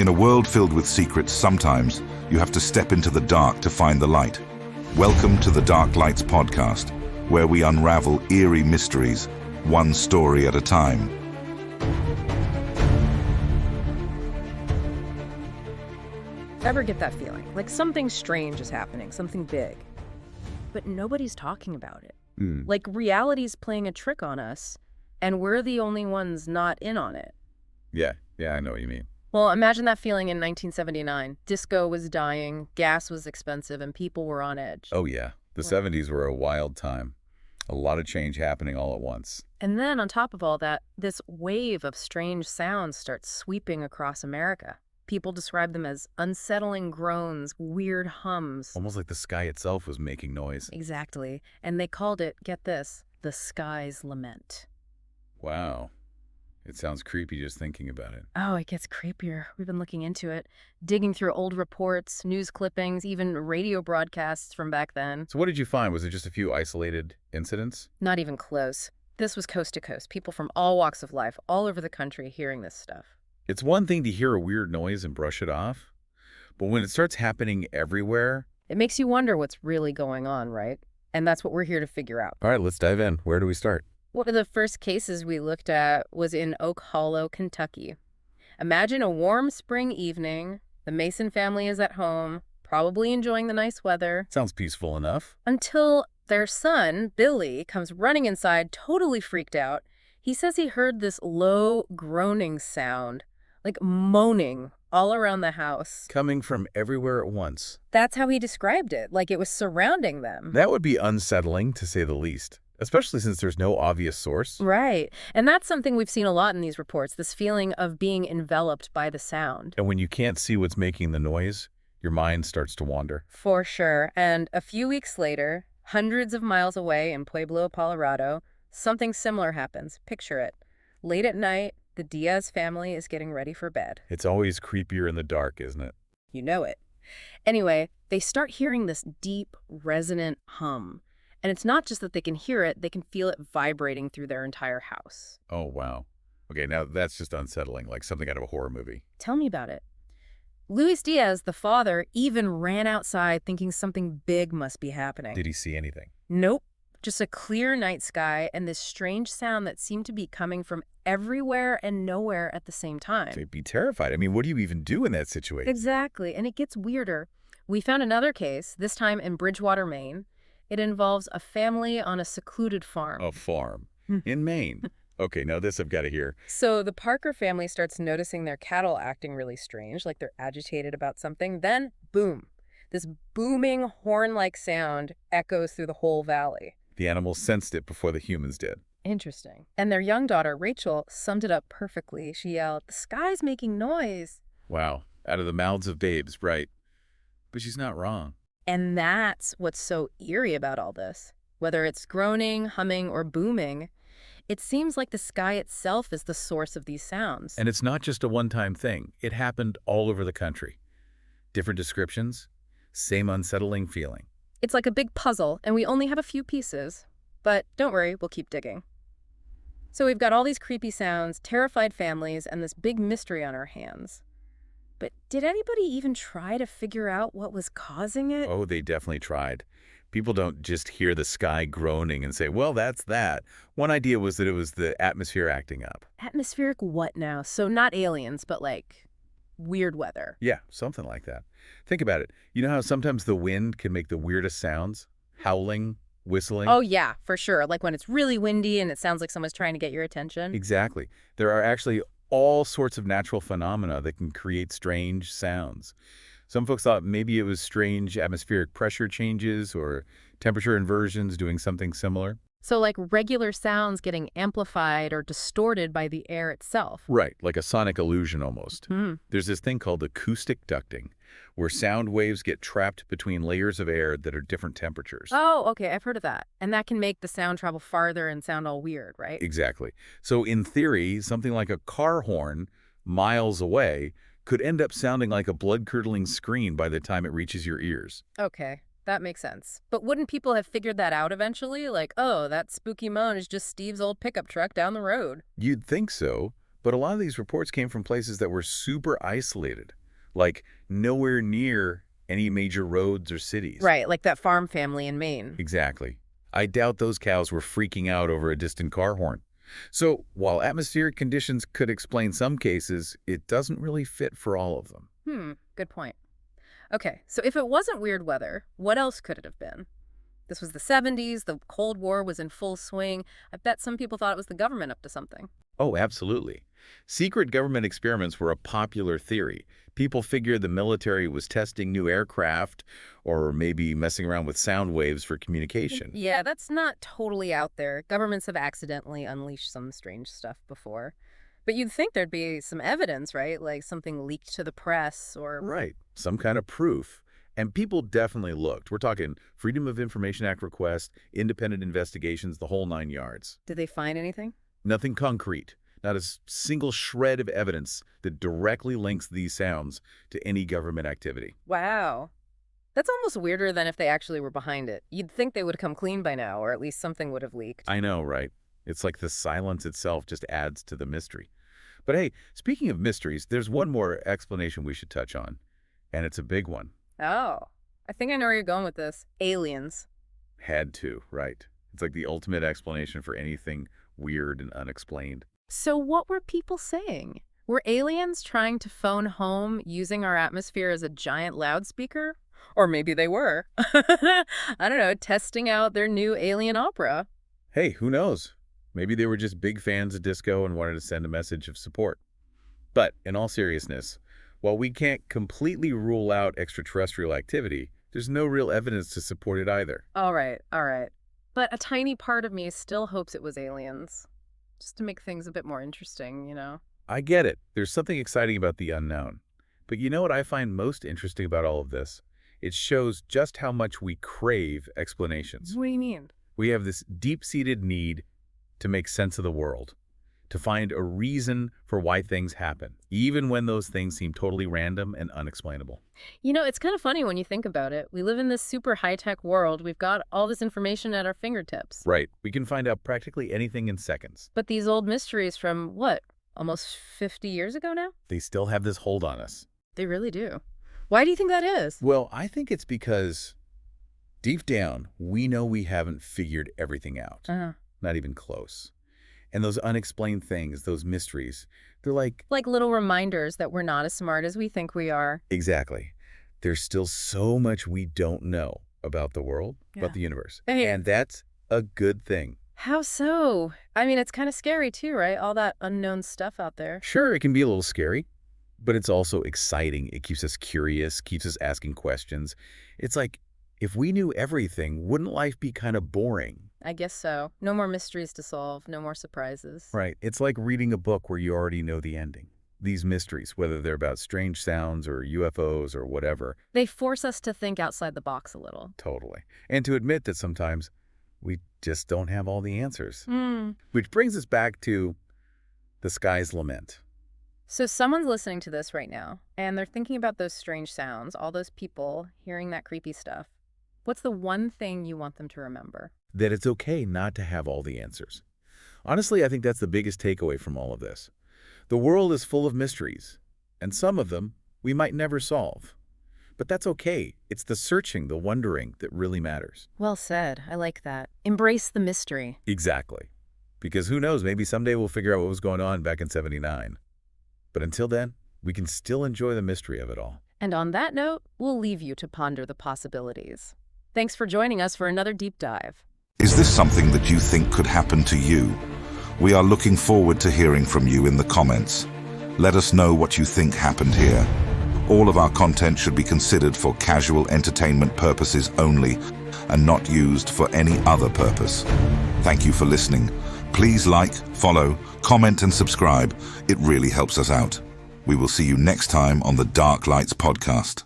In a world filled with secrets, sometimes you have to step into the dark to find the light. Welcome to the Dark Lights podcast, where we unravel eerie mysteries, one story at a time. Ever get that feeling? Like something strange is happening, something big, but nobody's talking about it. Like reality's playing a trick on us, and we're the only ones not in on it. Yeah, I know what you mean. Well, imagine that feeling in 1979. Disco was dying, gas was expensive, and people were on edge. Oh yeah, the 70s were a wild time. A lot of change happening all at once. And then on top of all that, this wave of strange sounds starts sweeping across America. People describe them as unsettling groans, weird hums. Almost like the sky itself was making noise. Exactly. And they called it, get this, the sky's lament. Wow. It sounds creepy just thinking about it. Oh, it gets creepier. We've been looking into it, digging through old reports, news clippings, even radio broadcasts from back then. So what did you find? Was it just a few isolated incidents? Not even close. This was coast to coast. People from all walks of life, all over the country hearing this stuff. It's one thing to hear a weird noise and brush it off, but when it starts happening everywhere... It makes you wonder what's really going on, right? And that's what we're here to figure out. All right, let's dive in. Where do we start? One of the first cases we looked at was in Oak Hollow, Kentucky. Imagine a warm spring evening. The Mason family is at home, probably enjoying the nice weather. Sounds peaceful enough. Until their son, Billy, comes running inside, totally freaked out. He says he heard this low groaning sound, like moaning all around the house. Coming from everywhere at once. That's how he described it, like it was surrounding them. That would be unsettling, to say the least, especially since there's no obvious source. Right. And that's something we've seen a lot in these reports, this feeling of being enveloped by the sound. And when you can't see what's making the noise, your mind starts to wander. For sure. And a few weeks later, hundreds of miles away in Pueblo, Colorado, something similar happens. Picture it. Late at night, the Diaz family is getting ready for bed. It's always creepier in the dark, isn't it? You know it. Anyway, they start hearing this deep, resonant hum. And it's not just that they can hear it, they can feel it vibrating through their entire house. Oh, wow. Okay, now that's just unsettling, like something out of a horror movie. Tell me about it. Luis Diaz, the father, even ran outside thinking something big must be happening. Did he see anything? Nope. Just a clear night sky and this strange sound that seemed to be coming from everywhere and nowhere at the same time. They'd be terrified. I mean, what do you even do in that situation? Exactly. And it gets weirder. We found another case, this time in Bridgewater, Maine. It involves a family on a secluded farm. A farm in Maine. Okay, now this I've got to hear. So the Parker family starts noticing their cattle acting really strange, like they're agitated about something. Then, boom, this booming horn-like sound echoes through the whole valley. The animals sensed it before the humans did. Interesting. And their young daughter, Rachel, summed it up perfectly. She yelled, "The sky's making noise." Wow, out of the mouths of babes, right. But she's not wrong. And that's what's so eerie about all this. Whether it's groaning, humming, or booming, it seems like the sky itself is the source of these sounds. And it's not just a one-time thing. It happened all over the country. Different descriptions, same unsettling feeling. It's like a big puzzle, and we only have a few pieces. But don't worry, we'll keep digging. So we've got all these creepy sounds, terrified families, and this big mystery on our hands. But did anybody even try to figure out what was causing it? Oh, they definitely tried. People don't just hear the sky groaning and say, well, that's that. One idea was that it was the atmosphere acting up. Atmospheric what now? So not aliens, but like weird weather. Yeah, something like that. Think about it. You know how sometimes the wind can make the weirdest sounds? Howling, whistling? Oh, yeah, for sure. Like when it's really windy and it sounds like someone's trying to get your attention. Exactly. There are actually all sorts of natural phenomena that can create strange sounds. Some folks thought maybe it was strange atmospheric pressure changes or temperature inversions doing something similar. So like regular sounds getting amplified or distorted by the air itself. Right, like a sonic illusion almost. There's this thing called acoustic ducting, where sound waves get trapped between layers of air that are different temperatures. Oh, okay, I've heard of that. And that can make the sound travel farther and sound all weird, right? Exactly. So in theory, something like a car horn miles away could end up sounding like a blood-curdling scream by the time it reaches your ears. Okay, that makes sense. But wouldn't people have figured that out eventually? Like, oh, that spooky moan is just Steve's old pickup truck down the road. You'd think so, But a lot of these reports came from places that were super isolated, like nowhere near any major roads or cities. Right, like that farm family in Maine. Exactly. I doubt those cows were freaking out over a distant car horn. So, while atmospheric conditions could explain some cases, it doesn't really fit for all of them. Good point. Okay, so if it wasn't weird weather, what else could it have been? This was the 70s, the Cold War was in full swing. I bet some people thought it was the government up to something. Oh, absolutely. Secret government experiments were a popular theory. People figured the military was testing new aircraft or maybe messing around with sound waves for communication. Yeah, that's not totally out there. Governments have accidentally unleashed some strange stuff before. But you'd think there'd be some evidence, right? Like something leaked to the press or... Right. Some kind of proof. And people definitely looked. We're talking Freedom of Information Act requests, independent investigations, the whole 9 yards. Did they find anything? Nothing concrete. Not a single shred of evidence that directly links these sounds to any government activity. Wow. That's almost weirder than if they actually were behind it. You'd think they would come clean by now, or at least something would have leaked. I know, right? It's like the silence itself just adds to the mystery. But hey, speaking of mysteries, there's one more explanation we should touch on, and it's a big one. Oh, I think I know where you're going with this. Aliens. Had to, right? It's like the ultimate explanation for anything weird and unexplained. So what were people saying? Were aliens trying to phone home using our atmosphere as a giant loudspeaker? Or maybe they were. I don't know, testing out their new alien opera. Hey, who knows? Maybe they were just big fans of disco and wanted to send a message of support. But in all seriousness, while we can't completely rule out extraterrestrial activity, there's no real evidence to support it either. All right. But a tiny part of me still hopes it was aliens. Just to make things a bit more interesting, you know? I get it. There's something exciting about the unknown. But you know what I find most interesting about all of this? It shows just how much we crave explanations. What do you mean? We have this deep-seated need to make sense of the world, to find a reason for why things happen, even when those things seem totally random and unexplainable. You know, it's kind of funny when you think about it. We live in this super high-tech world. We've got all this information at our fingertips. Right. We can find out practically anything in seconds. But these old mysteries from, what, almost 50 years ago now? They still have this hold on us. They really do. Why do you think that is? Well, I think it's because deep down, we know we haven't figured everything out. Not even close. And those unexplained things, those mysteries, they're like little reminders that we're not as smart as we think we are. Exactly. There's still so much we don't know about the world, about the universe. Hey. And that's a good thing. How so? I mean, it's kind of scary too, right? All that unknown stuff out there. Sure, it can be a little scary, but it's also exciting. It keeps us curious, keeps us asking questions. It's like, if we knew everything, wouldn't life be kind of boring? I guess so. No more mysteries to solve, no more surprises. Right. It's like reading a book where you already know the ending. These mysteries, whether they're about strange sounds or UFOs or whatever. They force us to think outside the box a little. Totally. And to admit that sometimes we just don't have all the answers. Which brings us back to the sky's lament. So someone's listening to this right now, and they're thinking about those strange sounds, all those people hearing that creepy stuff. What's the one thing you want them to remember? That it's okay not to have all the answers. Honestly, I think that's the biggest takeaway from all of this. The world is full of mysteries, and some of them we might never solve. But that's okay. It's the searching, the wondering that really matters. Well said. I like that. Embrace the mystery. Exactly. Because who knows, maybe someday we'll figure out what was going on back in '79. But until then, we can still enjoy the mystery of it all. And on that note, we'll leave you to ponder the possibilities. Thanks for joining us for another deep dive. Is this something that you think could happen to you? We are looking forward to hearing from you in the comments. Let us know what you think happened here. All of our content should be considered for casual entertainment purposes only and not used for any other purpose. Thank you for listening. Please like, follow, comment and subscribe. It really helps us out. We will see you next time on the Dark Lights podcast.